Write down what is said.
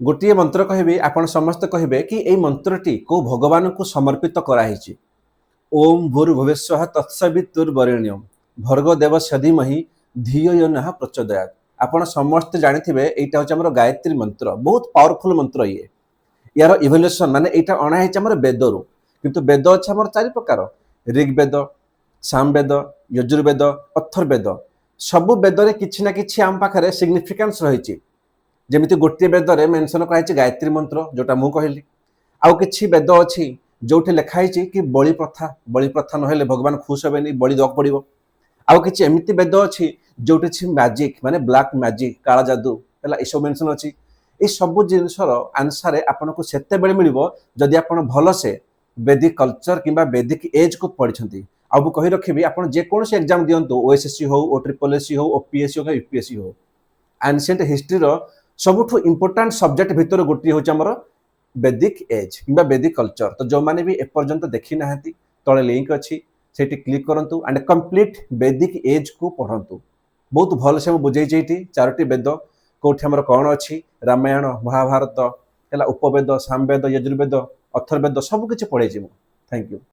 गोटे मंत्र कहबी आपण समस्त कहबे कि एई मंत्रटी को भगवान को समर्पित कराई। ओम भूर्भुवस्वः तत्सवितुर्वरेण्यम भर्गो देवस्य धीमहि धियो यो नः प्रचोदयात्। आपण समस्त जानिथिबे एटा होचे हमर गायत्री मंत्र, बहुत पावरफुल मंत्र ये। यार इवोल्यूशन माने एटा अणा है हमर वेदरू, किंतु वेद अछि हमर चारि प्रकार, ऋग्वेद, सामवेद, यजुर्वेद, अथर्ववेद। सब वेदरे किछि ना किछि आम पाखरे सिग्निफिकेंस रहिछि। जेमिति गोटे वेदरे मेंशन कराइछि गायत्री मंत्र जोटा मु कहली। आउ किछि वेद अछि जोठे लिखा है कि बलि प्रथा नहेले भगवान खुश हेबेनी, बलि दक पड़िबो। आउ किछि एमिति वेद अछि जोठे छि मैजिक माने ब्लैक मैजिक काला जादू हला एसो मेंशन अछि। ए सब जिनसर आंसर आपनको सेते बेले मिलिबो जदि आपण भलो से वैदिक कल्चर किंबा वैदिक एज को पढ़िछंती। आउ मु कहि रखिबी आपण जे कोनोसी एग्जाम दियंतु, ओएसएससी हो, ओट्रिपलएससी हो, ओपीएससी हो, यूपीएससी हो, एंशिएंट हिस्ट्री रो सबुठु इंपोर्टेंट सब्जेक्ट भितर गोटी होचे हमर वैदिक एज किंबा वैदिक कल्चर। तो जो माने भी एपर्यंत देखी नाहंती तळे लिंक अछि सेठी क्लिक करंतु एंड कंप्लीट वैदिक एज को पढ़ंतु। बहुत भल से बुझाई जेठी चारोटी वेद कोठी हमर कोन अछि, रामायण महाभारत हला उपवेद, सामवेद, यजुर्वेद, अथर्ववेद सब किछि पढै छी। Thank you.